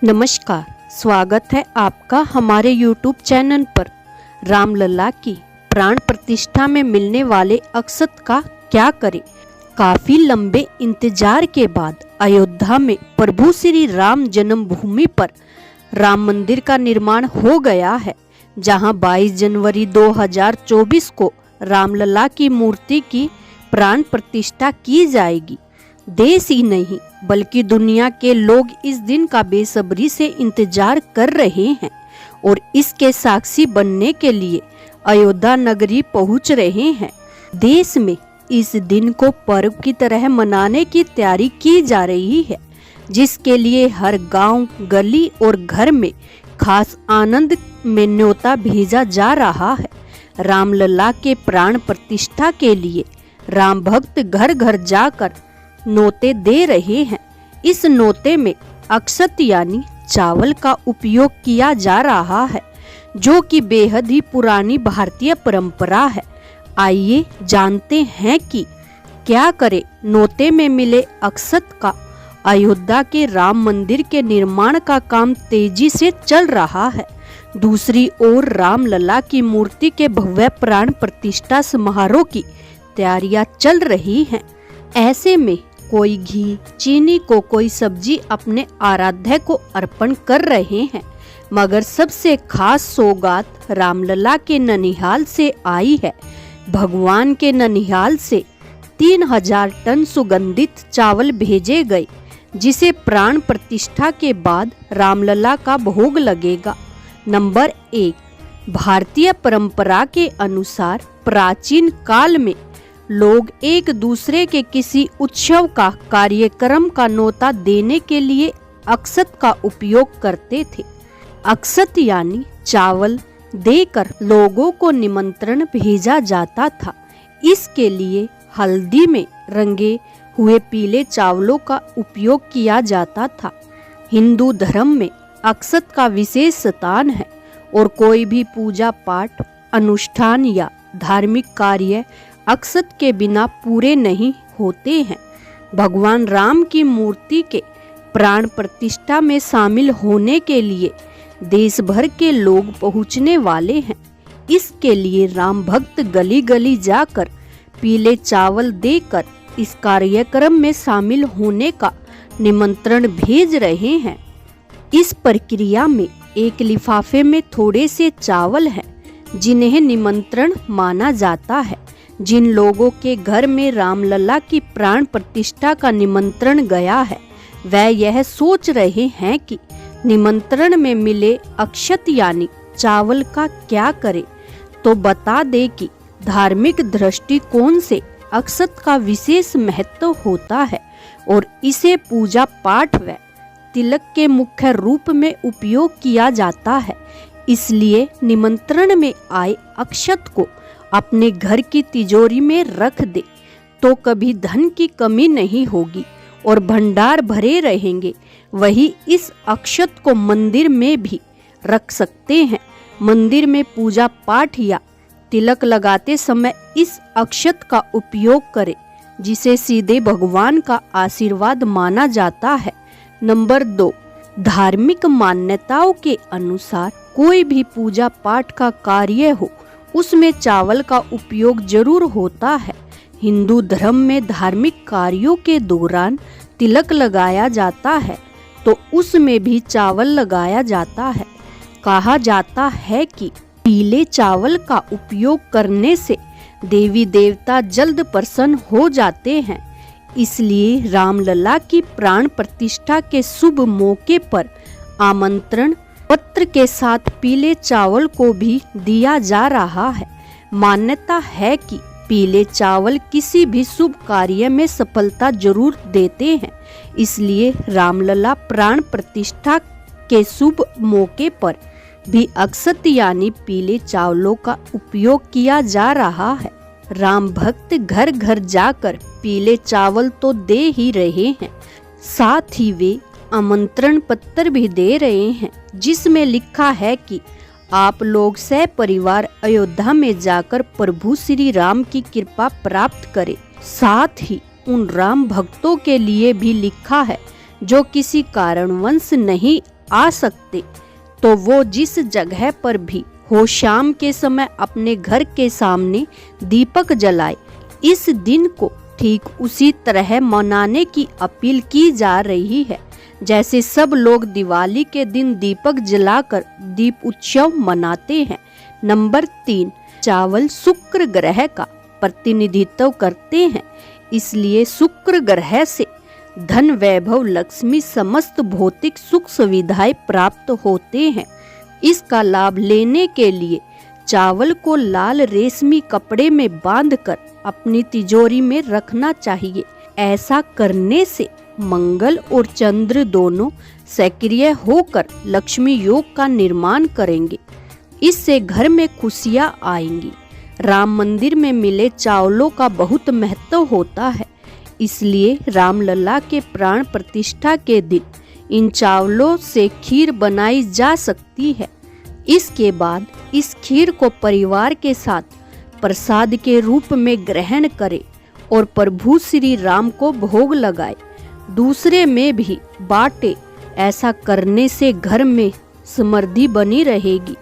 नमस्कार, स्वागत है आपका हमारे YouTube चैनल पर। रामलला की प्राण प्रतिष्ठा में मिलने वाले अक्षत का क्या करें। काफी लंबे इंतजार के बाद अयोध्या में प्रभु श्री राम जन्मभूमि पर राम मंदिर का निर्माण हो गया है, जहां 22 जनवरी 2024 को रामलला की मूर्ति की प्राण प्रतिष्ठा की जाएगी। देश ही नहीं बल्कि दुनिया के लोग इस दिन का बेसब्री से इंतजार कर रहे हैं और इसके साक्षी बनने के लिए अयोध्या नगरी पहुंच रहे हैं। देश में इस दिन को पर्व की तरह मनाने की तैयारी की जा रही है, जिसके लिए हर गांव, गली और घर में खास आनंद में न्योता भेजा जा रहा है। रामलला के प्राण प्रतिष्ठा के लिए राम भक्त घर घर जाकर नोते दे रहे हैं। इस नोते में अक्षत यानी चावल का उपयोग किया जा रहा है, जो कि बेहद ही पुरानी भारतीय परंपरा है। आइए जानते हैं कि क्या करें नोते में मिले अक्षत का। अयोध्या के राम मंदिर के निर्माण का काम तेजी से चल रहा है। दूसरी ओर रामलला की मूर्ति के भव्य प्राण प्रतिष्ठा समारोह की तैयारियां चल रही हैं। ऐसे में कोई घी, चीनी को कोई सब्जी अपने आराध्य को अर्पण कर रहे हैं, मगर सबसे खास सौगात रामलला के ननिहाल से आई है। भगवान के ननिहाल से 3000 टन सुगंधित चावल भेजे गए, जिसे प्राण प्रतिष्ठा के बाद रामलला का भोग लगेगा। नंबर 1, भारतीय परंपरा के अनुसार प्राचीन काल में लोग एक दूसरे के किसी उत्सव का, कार्यक्रम का न्योता देने के लिए अक्षत का उपयोग करते थे। अक्षत यानी चावल देकर लोगों को निमंत्रण भेजा जाता था। इसके लिए हल्दी में रंगे हुए पीले चावलों का उपयोग किया जाता था। हिंदू धर्म में अक्षत का विशेष स्थान है और कोई भी पूजा पाठ, अनुष्ठान या धार्मिक कार्य अक्षत के बिना पूरे नहीं होते हैं। भगवान राम की मूर्ति के प्राण प्रतिष्ठा में शामिल होने के लिए देश भर के लोग पहुंचने वाले हैं। इसके लिए राम भक्त गली गली जाकर पीले चावल देकर इस कार्यक्रम में शामिल होने का निमंत्रण भेज रहे हैं। इस प्रक्रिया में एक लिफाफे में थोड़े से चावल हैं, जिन्हें निमंत्रण माना जाता है। जिन लोगों के घर में रामलला की प्राण प्रतिष्ठा का निमंत्रण गया है, वह यह सोच रहे हैं कि निमंत्रण में मिले अक्षत यानी चावल का क्या करें। तो बता दे कि धार्मिक दृष्टिकोण से अक्षत का विशेष महत्व होता है और इसे पूजा पाठ व तिलक के मुख्य रूप में उपयोग किया जाता है। इसलिए निमंत्रण में आए अक्षत को अपने घर की तिजोरी में रख दे तो कभी धन की कमी नहीं होगी और भंडार भरे रहेंगे। वही इस अक्षत को मंदिर में भी रख सकते हैं। मंदिर में पूजा पाठ या तिलक लगाते समय इस अक्षत का उपयोग करें, जिसे सीधे भगवान का आशीर्वाद माना जाता है। नंबर 2, धार्मिक मान्यताओं के अनुसार कोई भी पूजा पाठ का कार्य हो, उसमें चावल का उपयोग जरूर होता है। हिंदू धर्म में धार्मिक कार्यों के दौरान तिलक लगाया जाता है, तो उसमें भी चावल लगाया जाता है। कहा जाता है कि पीले चावल का उपयोग करने से देवी देवता जल्द प्रसन्न हो जाते हैं। इसलिए रामलला की प्राण प्रतिष्ठा के शुभ मौके पर आमंत्रण पत्र के साथ पीले चावल को भी दिया जा रहा है। मान्यता है कि पीले चावल किसी भी शुभ कार्य में सफलता जरूर देते हैं। इसलिए रामलला प्राण प्रतिष्ठा के शुभ मौके पर भी अक्षत यानी पीले चावलों का उपयोग किया जा रहा है। राम भक्त घर घर जाकर पीले चावल तो दे ही रहे हैं, साथ ही वे आमंत्रण पत्र भी दे रहे हैं, जिसमें लिखा है कि आप लोग सपरिवार अयोध्या में जाकर प्रभु श्री राम की कृपा प्राप्त करें। साथ ही उन राम भक्तों के लिए भी लिखा है जो किसी कारणवश नहीं आ सकते तो वो जिस जगह पर भी हो शाम के समय अपने घर के सामने दीपक जलाए। इस दिन को ठीक उसी तरह मनाने की अपील की जा रही है जैसे सब लोग दिवाली के दिन दीपक जलाकर दीप उत्सव मनाते हैं। नंबर 3, चावल शुक्र ग्रह का प्रतिनिधित्व करते हैं, इसलिए शुक्र ग्रह से धन, वैभव, लक्ष्मी, समस्त भौतिक सुख सुविधाएं प्राप्त होते हैं। इसका लाभ लेने के लिए चावल को लाल रेशमी कपड़े में बांधकर अपनी तिजोरी में रखना चाहिए। ऐसा करने से मंगल और चंद्र दोनों सक्रिय होकर लक्ष्मी योग का निर्माण करेंगे। इससे घर में खुशियां आएंगी। राम मंदिर में मिले चावलों का बहुत महत्व होता है, इसलिए रामलला के प्राण प्रतिष्ठा के दिन इन चावलों से खीर बनाई जा सकती है। इसके बाद इस खीर को परिवार के साथ प्रसाद के रूप में ग्रहण करें और प्रभु श्री राम को भोग लगाए, दूसरे में भी बांटे। ऐसा करने से घर में समृद्धि बनी रहेगी।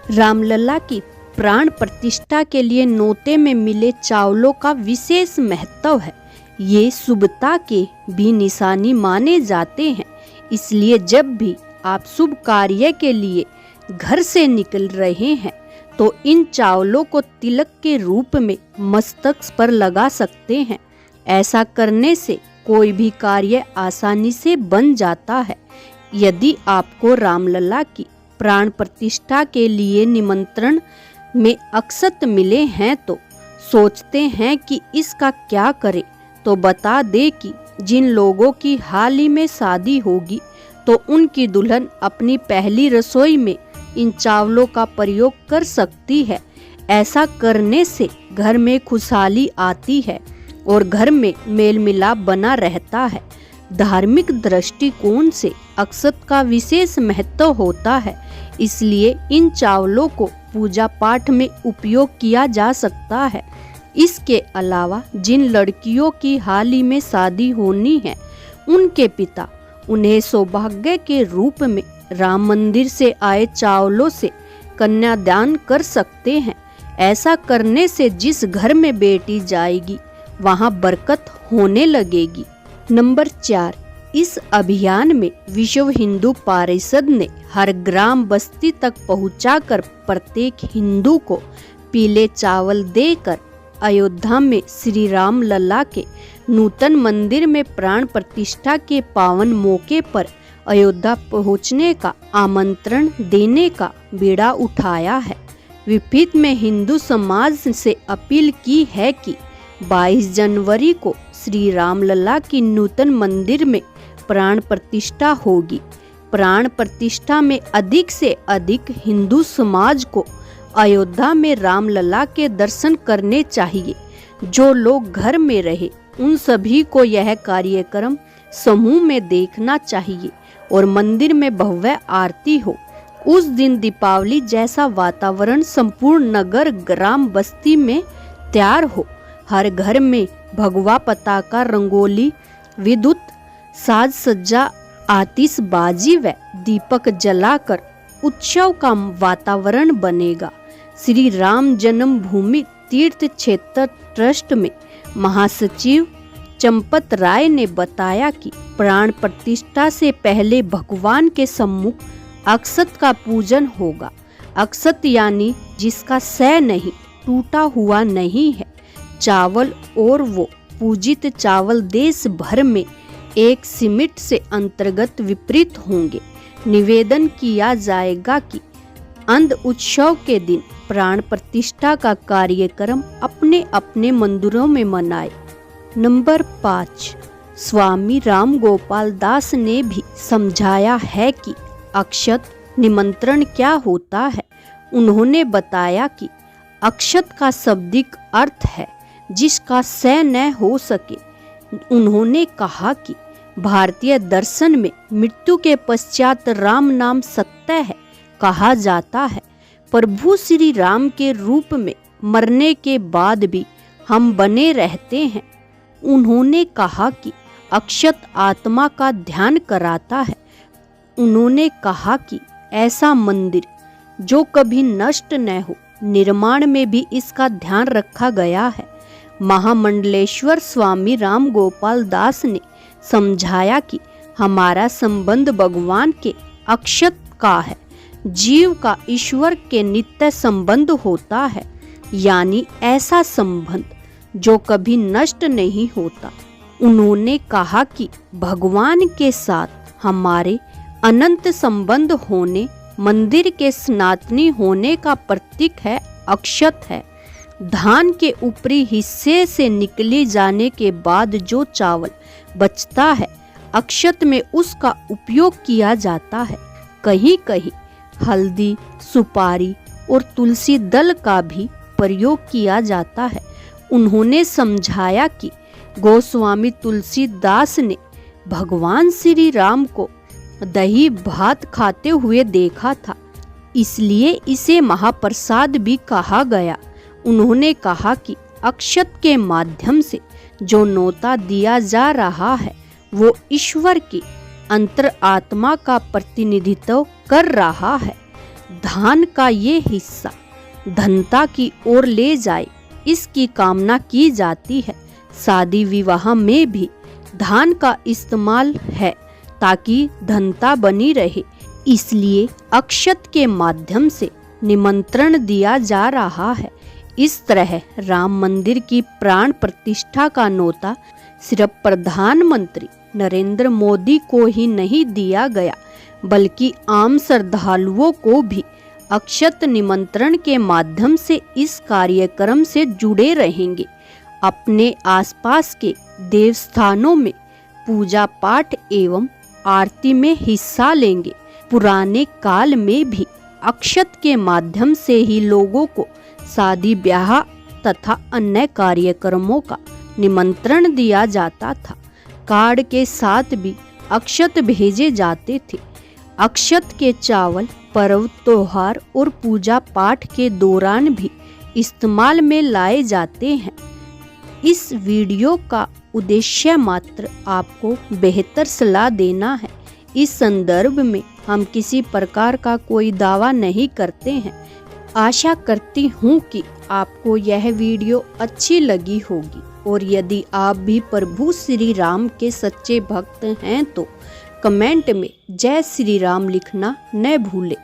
रामलला की प्राण प्रतिष्ठा के लिए नौते में मिले चावलों का विशेष महत्व है। ये शुभता के भी निशानी माने जाते हैं, इसलिए जब भी आप शुभ कार्य के लिए घर से निकल रहे हैं तो इन चावलों को तिलक के रूप में मस्तक पर लगा सकते हैं। ऐसा करने से कोई भी कार्य आसानी से बन जाता है। यदि आपको रामलला की प्राण प्रतिष्ठा के लिए निमंत्रण में अक्षत मिले हैं तो सोचते हैं कि इसका क्या करें, तो बता दे कि जिन लोगों की हाल ही में शादी होगी तो उनकी दुल्हन अपनी पहली रसोई में इन चावलों का प्रयोग कर सकती है। ऐसा करने से घर में खुशहाली आती है और घर में मेल मिलाप बना रहता है। धार्मिक दृष्टिकोण से अक्षत का विशेष महत्व होता है, इसलिए इन चावलों को पूजा पाठ में उपयोग किया जा सकता है। इसके अलावा जिन लड़कियों की हाल ही में शादी होनी है, उनके पिता उन्हें सौभाग्य के रूप में राम मंदिर से आए चावलों से कन्यादान कर सकते हैं। ऐसा करने से जिस घर में बेटी जाएगी वहां बरकत होने लगेगी। नंबर 4, इस अभियान में विश्व हिंदू परिषद ने हर ग्राम बस्ती तक पहुंचाकर प्रत्येक हिंदू को पीले चावल देकर अयोध्या में श्री राम लला के नूतन मंदिर में प्राण प्रतिष्ठा के पावन मौके पर अयोध्या पहुंचने का आमंत्रण देने का बीड़ा उठाया है। विपरीत में हिंदू समाज से अपील की है कि 22 जनवरी को श्री रामलला की नूतन मंदिर में प्राण प्रतिष्ठा होगी। प्राण प्रतिष्ठा में अधिक से अधिक हिंदू समाज को अयोध्या में रामलला के दर्शन करने चाहिए। जो लोग घर में रहे उन सभी को यह कार्यक्रम समूह में देखना चाहिए और मंदिर में भव्य आरती हो। उस दिन दीपावली जैसा वातावरण संपूर्ण नगर ग्राम बस्ती में तैयार हो। हर घर में भगवा पताका, रंगोली, विद्युत साज सज्जा, आतिशबाजी व दीपक जलाकर उत्सव का वातावरण बनेगा। श्री राम जन्मभूमि तीर्थ क्षेत्र ट्रस्ट में महासचिव चंपत राय ने बताया कि प्राण प्रतिष्ठा से पहले भगवान के सम्मुख अक्षत का पूजन होगा। अक्षत यानी जिसका सै नहीं, टूटा हुआ नहीं है चावल, और वो पूजित चावल देश भर में एक सिमट से अंतर्गत विपरीत होंगे। निवेदन किया जाएगा कि अंध उत्सव के दिन प्राण प्रतिष्ठा का कार्यक्रम अपने अपने मंदिरों में मनाए। नंबर 5, स्वामी राम गोपाल दास ने भी समझाया है कि अक्षत निमंत्रण क्या होता है। उन्होंने बताया कि अक्षत का शाब्दिक अर्थ है जिसका सै न हो सके। उन्होंने कहा कि भारतीय दर्शन में मृत्यु के पश्चात राम नाम सत्य है कहा जाता है। प्रभु श्री राम के रूप में मरने के बाद भी हम बने रहते हैं। उन्होंने कहा कि अक्षत आत्मा का ध्यान कराता है उन्होंने कहा कि ऐसा मंदिर जो कभी नष्ट न हो, निर्माण में भी इसका ध्यान रखा गया है। महामंडलेश्वर स्वामी राम गोपाल दास ने समझाया कि हमारा संबंध भगवान के अक्षत का है। जीव का ईश्वर के नित्य संबंध होता है, यानी ऐसा संबंध जो कभी नष्ट नहीं होता। उन्होंने कहा कि भगवान के साथ हमारे अनंत संबंध होने मंदिर के सनातनी होने का प्रतीक है, अक्षत है। धान के ऊपरी हिस्से से निकले जाने के बाद जो चावल बचता है, अक्षत में उसका उपयोग किया जाता है। कहीं कहीं हल्दी, सुपारी और तुलसी दल का भी प्रयोग किया जाता है। उन्होंने समझाया कि गोस्वामी तुलसीदास ने भगवान श्री राम को दही भात खाते हुए देखा था, इसलिए इसे महाप्रसाद भी कहा गया। उन्होंने कहा कि अक्षत के माध्यम से जो न्योता दिया जा रहा है वो ईश्वर की अंतरात्मा का प्रतिनिधित्व कर रहा है। धान का ये हिस्सा धनता की ओर ले जाए, इसकी कामना की जाती है। शादी विवाह में भी धान का इस्तेमाल है ताकि धनता बनी रहे, इसलिए अक्षत के माध्यम से निमंत्रण दिया जा रहा है। इस तरह राम मंदिर की प्राण प्रतिष्ठा का न्योता सिर्फ प्रधानमंत्री नरेंद्र मोदी को ही नहीं दिया गया, बल्कि आम श्रद्धालुओं को भी अक्षत निमंत्रण के माध्यम से इस कार्यक्रम से जुड़े रहेंगे। अपने आसपास के देवस्थानों में पूजा पाठ एवं आरती में हिस्सा लेंगे। पुराने काल में भी अक्षत के माध्यम से ही लोगों को शादी ब्याह तथा अन्य कार्यक्रमों का निमंत्रण दिया जाता था। कार्ड के साथ भी अक्षत भेजे जाते थे। अक्षत के चावल पर्व, त्योहार और पूजा पाठ के दौरान भी इस्तेमाल में लाए जाते हैं। इस वीडियो का उद्देश्य मात्र आपको बेहतर सलाह देना है। इस संदर्भ में हम किसी प्रकार का कोई दावा नहीं करते हैं। आशा करती हूँ कि आपको यह वीडियो अच्छी लगी होगी, और यदि आप भी प्रभु श्री राम के सच्चे भक्त हैं तो कमेंट में जय श्री राम लिखना न भूलें।